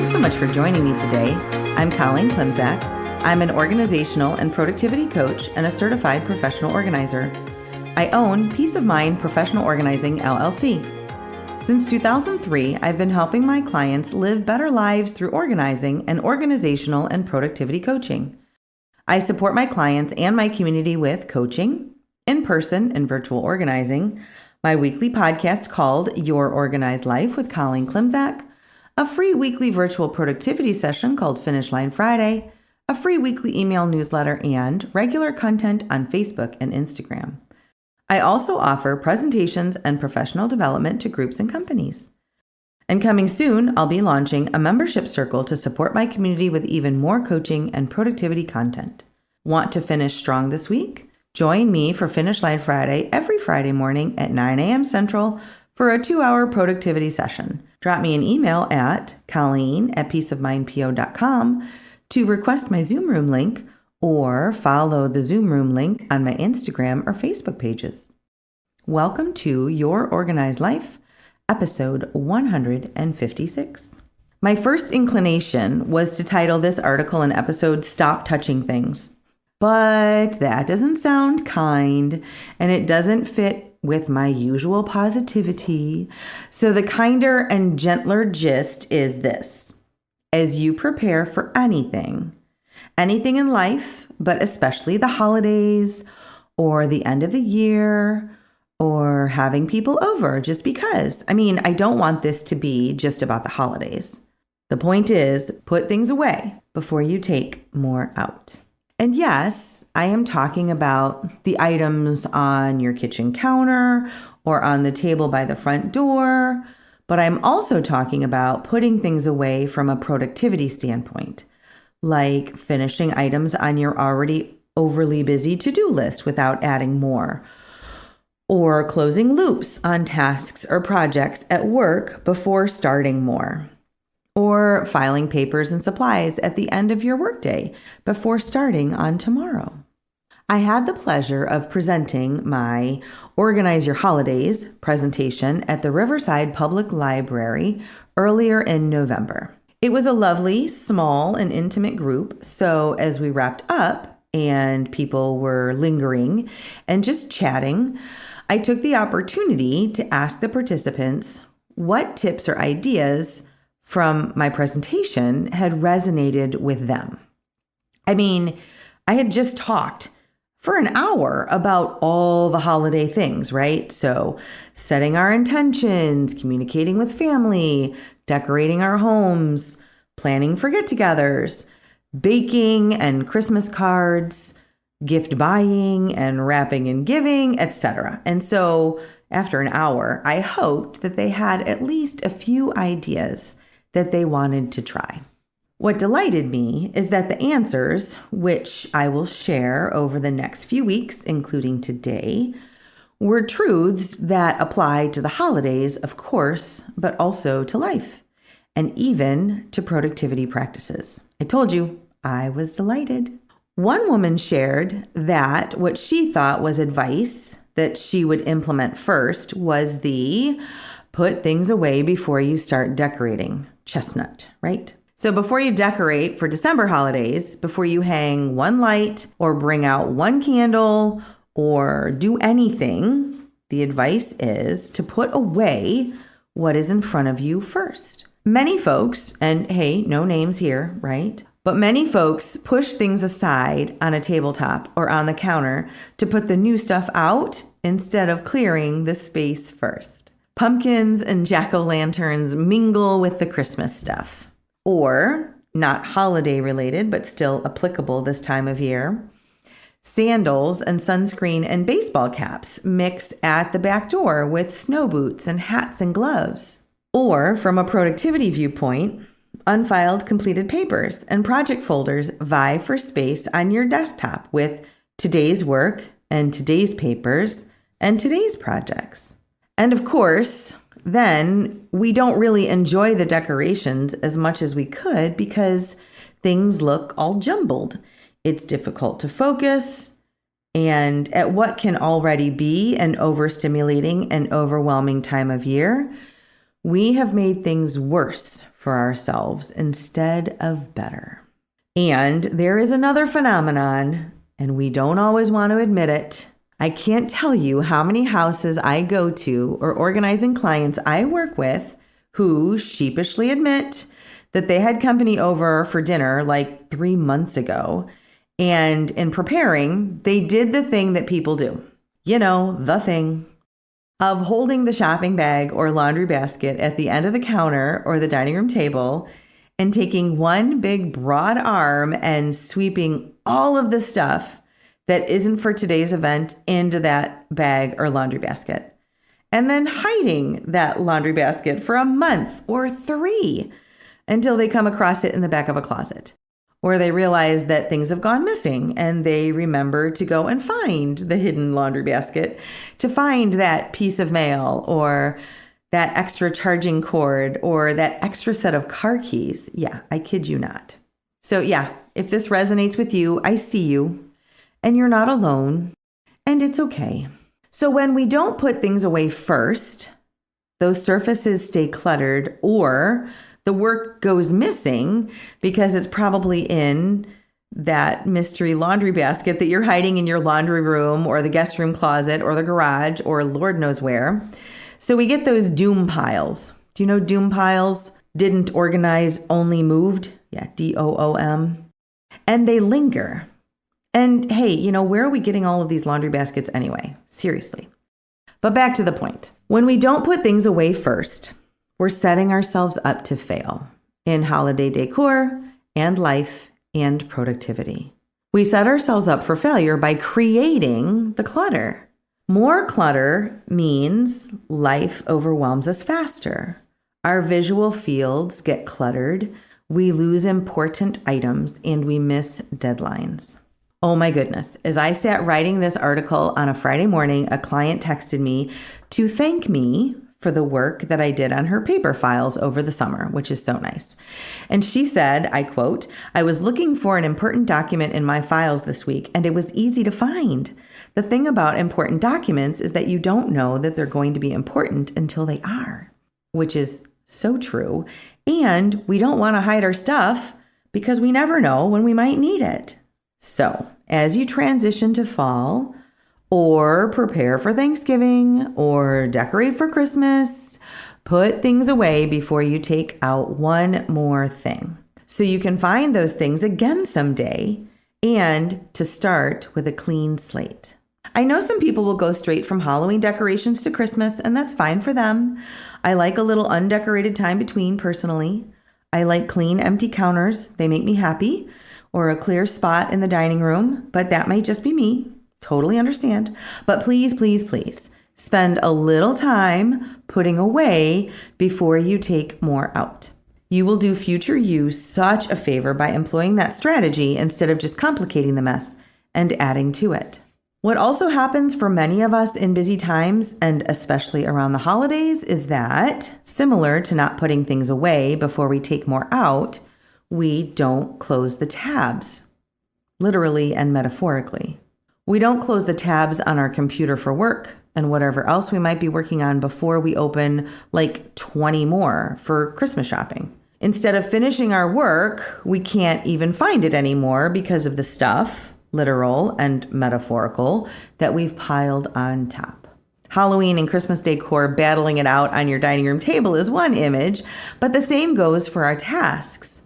Thanks so much for joining me today. I'm Colleen Klimczak. I'm an organizational and productivity coach and a certified professional organizer. I own Peace of Mind Professional Organizing, LLC. Since 2003, I've been helping my clients live better lives through organizing and organizational and productivity coaching. I support my clients and my community with coaching, in-person and virtual organizing, my weekly podcast called Your Organized Life with Colleen Klimczak, a free weekly virtual productivity session called Finish Line Friday, a free weekly email newsletter, and regular content on Facebook and Instagram. I also offer presentations and professional development to groups and companies. And coming soon, I'll be launching a membership circle to support my community with even more coaching and productivity content. Want to finish strong this week? Join me for Finish Line Friday every Friday morning at 9 a.m. Central for a 2-hour productivity session. Drop me an email at colleen@peaceofmindpo.com to request my Zoom room link or follow the Zoom room link on my Instagram or Facebook pages. Welcome to Your Organized Life, episode 156. My first inclination was to title this article and episode Stop Touching Things. But that doesn't sound kind, and it doesn't fit with my usual positivity. So the kinder and gentler gist is this. As you prepare for anything in life, but especially the holidays or the end of the year or having people over just because. I don't want this to be just about the holidays. The point is, put things away before you take more out. And yes, I am talking about the items on your kitchen counter or on the table by the front door, but I'm also talking about putting things away from a productivity standpoint, like finishing items on your already overly busy to-do list without adding more, or closing loops on tasks or projects at work before starting more, or filing papers and supplies at the end of your workday before starting on tomorrow. I had the pleasure of presenting my Organize Your Holidays presentation at the Riverside Public Library earlier in November. It was a lovely, small, and intimate group, so as we wrapped up and people were lingering and just chatting, I took the opportunity to ask the participants what tips or ideas from my presentation had resonated with them. I had just talked for an hour about all the holiday things, right? So setting our intentions, communicating with family, decorating our homes, planning for get-togethers, baking and Christmas cards, gift buying and wrapping and giving, etc. And so after an hour, I hoped that they had at least a few ideas that they wanted to try. What delighted me is that the answers, which I will share over the next few weeks, including today, were truths that apply to the holidays, of course, but also to life, and even to productivity practices. I told you, I was delighted. One woman shared that what she thought was advice that she would implement first was the put things away before you start decorating chestnut, right? So before you decorate for December holidays, before you hang one light or bring out one candle or do anything, the advice is to put away what is in front of you first. Many folks, and hey, no names here, right? But many folks push things aside on a tabletop or on the counter to put the new stuff out instead of clearing the space first. Pumpkins and jack-o'-lanterns mingle with the Christmas stuff. Or, not holiday related, but still applicable this time of year, sandals and sunscreen and baseball caps mix at the back door with snow boots and hats and gloves. Or, from a productivity viewpoint, unfiled completed papers and project folders vie for space on your desktop with today's work and today's papers and today's projects. And of course, then we don't really enjoy the decorations as much as we could because things look all jumbled. It's difficult to focus, and at what can already be an overstimulating and overwhelming time of year, We have made things worse for ourselves instead of better. And there is another phenomenon, and we don't always want to admit it. I can't tell you how many houses I go to or organizing clients I work with who sheepishly admit that they had company over for dinner like 3 months ago. And in preparing, they did the thing that people do. You know, the thing of holding the shopping bag or laundry basket at the end of the counter or the dining room table and taking one big broad arm and sweeping all of the stuff that isn't for today's event into that bag or laundry basket. And then hiding that laundry basket for a month or 3 until they come across it in the back of a closet. Or they realize that things have gone missing and they remember to go and find the hidden laundry basket, to find that piece of mail or that extra charging cord or that extra set of car keys. Yeah, I kid you not. So yeah, if this resonates with you, I see you and you're not alone and it's okay. So when we don't put things away first, those surfaces stay cluttered or the work goes missing because it's probably in that mystery laundry basket that you're hiding in your laundry room or the guest room closet or the garage or Lord knows where. So we get those doom piles. Do you know doom piles? Didn't organize, only moved. Yeah, DOOM. And they linger. And hey, where are we getting all of these laundry baskets anyway? Seriously. But back to the point. When we don't put things away first, we're setting ourselves up to fail in holiday decor and life and productivity. We set ourselves up for failure by creating the clutter. More clutter means life overwhelms us faster. Our visual fields get cluttered, we lose important items, and we miss deadlines. Oh my goodness. As I sat writing this article on a Friday morning, a client texted me to thank me for the work that I did on her paper files over the summer, which is so nice. And she said, I quote, "I was looking for an important document in my files this week, and it was easy to find. The thing about important documents is that you don't know that they're going to be important until they are," which is so true. And we don't want to hide our stuff because we never know when we might need it. So as you transition to fall, or prepare for Thanksgiving, or decorate for Christmas, put things away before you take out one more thing, so you can find those things again someday, and to start with a clean slate. I know some people will go straight from Halloween decorations to Christmas, and that's fine for them. I like a little undecorated time between personally. I like clean, empty counters. They make me happy. Or a clear spot in the dining room, but that might just be me. Totally understand. But please, please, please spend a little time putting away before you take more out. You will do future you such a favor by employing that strategy instead of just complicating the mess and adding to it. What also happens for many of us in busy times, and especially around the holidays, is that, similar to not putting things away before we take more out, we don't close the tabs, literally and metaphorically. We don't close the tabs on our computer for work and whatever else we might be working on before we open like 20 more for Christmas shopping. Instead of finishing our work, we can't even find it anymore because of the stuff, literal and metaphorical, that we've piled on top. Halloween and Christmas decor battling it out on your dining room table is one image, but the same goes for our tasks.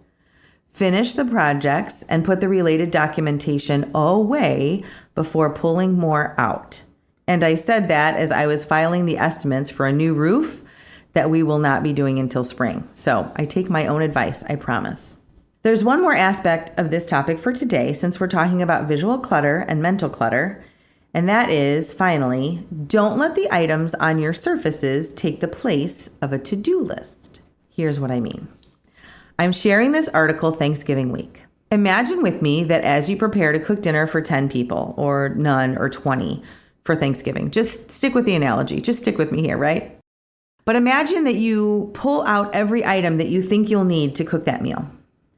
Finish the projects and put the related documentation away before pulling more out. And I said that as I was filing the estimates for a new roof that we will not be doing until spring. So I take my own advice, I promise. There's one more aspect of this topic for today, since we're talking about visual clutter and mental clutter, and that is, finally, don't let the items on your surfaces take the place of a to-do list. Here's what I mean. I'm sharing this article Thanksgiving week. Imagine with me that as you prepare to cook dinner for 10 people, or none, or 20 for Thanksgiving, just stick with the analogy. Just stick with me here, right? But imagine that you pull out every item that you think you'll need to cook that meal.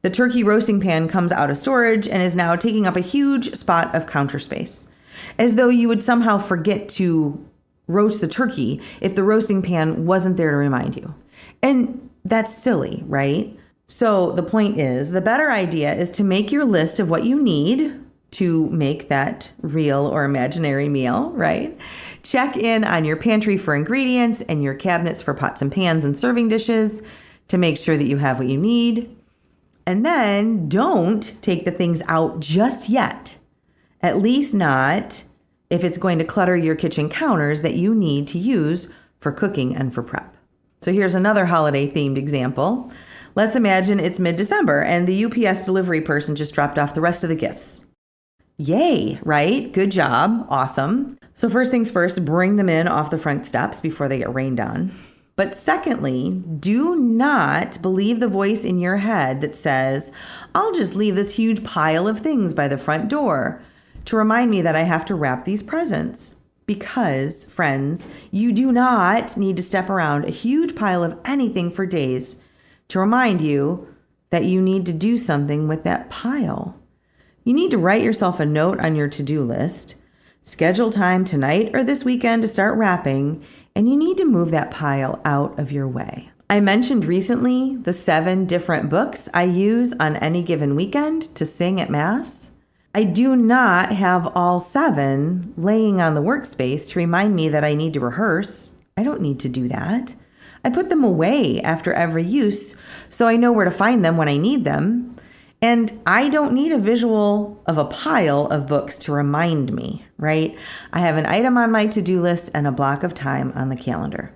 The turkey roasting pan comes out of storage and is now taking up a huge spot of counter space, as though you would somehow forget to roast the turkey if the roasting pan wasn't there to remind you. And that's silly, right? So the point is, the better idea is to make your list of what you need to make that real or imaginary meal, right? Check in on your pantry for ingredients and your cabinets for pots and pans and serving dishes to make sure that you have what you need. And then don't take the things out just yet. At least not if it's going to clutter your kitchen counters that you need to use for cooking and for prep. So here's another holiday-themed example. Let's imagine it's mid-December and the UPS delivery person just dropped off the rest of the gifts. Yay, right? Good job. Awesome. So first things first, bring them in off the front steps before they get rained on. But secondly, do not believe the voice in your head that says, I'll just leave this huge pile of things by the front door to remind me that I have to wrap these presents. Because, friends, you do not need to step around a huge pile of anything for days to remind you that you need to do something with that pile. You need to write yourself a note on your to-do list, schedule time tonight or this weekend to start wrapping, and you need to move that pile out of your way. I mentioned recently the 7 different books I use on any given weekend to sing at Mass. I do not have all 7 laying on the workspace to remind me that I need to rehearse. I don't need to do that. I put them away after every use so I know where to find them when I need them. And I don't need a visual of a pile of books to remind me, right? I have an item on my to-do list and a block of time on the calendar.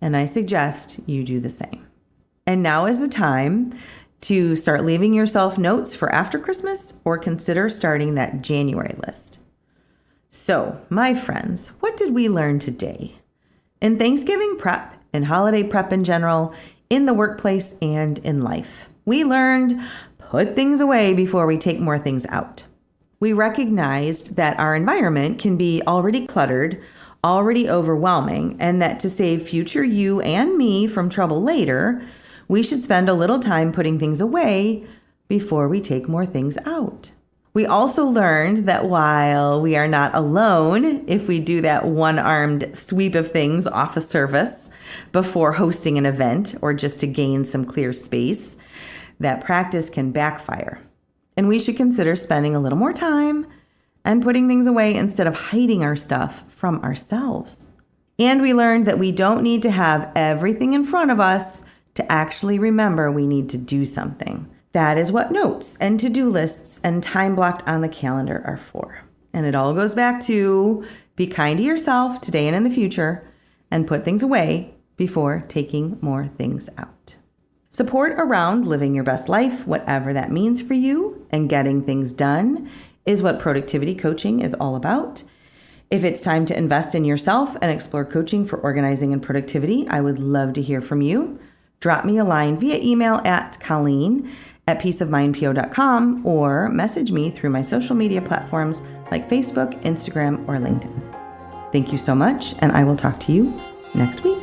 And I suggest you do the same. And now is the time to start leaving yourself notes for after Christmas or consider starting that January list. So, my friends, what did we learn today? In Thanksgiving prep, in holiday prep in general, in the workplace and in life, we learned put things away before we take more things out. We recognized that our environment can be already cluttered, already overwhelming, and that to save future you and me from trouble later, we should spend a little time putting things away before we take more things out. We also learned that while we are not alone if we do that one-armed sweep of things off a surface before hosting an event or just to gain some clear space, that practice can backfire. And we should consider spending a little more time and putting things away instead of hiding our stuff from ourselves. And we learned that we don't need to have everything in front of us to actually remember we need to do something. That is what notes and to-do lists and time blocked on the calendar are for. And it all goes back to be kind to yourself today and in the future and put things away before taking more things out. Support around living your best life, whatever that means for you, and getting things done is what productivity coaching is all about. If it's time to invest in yourself and explore coaching for organizing and productivity, I would love to hear from you. Drop me a line via email at colleen@peaceofmindpo.com or message me through my social media platforms like Facebook, Instagram, or LinkedIn. Thank you so much, and I will talk to you next week.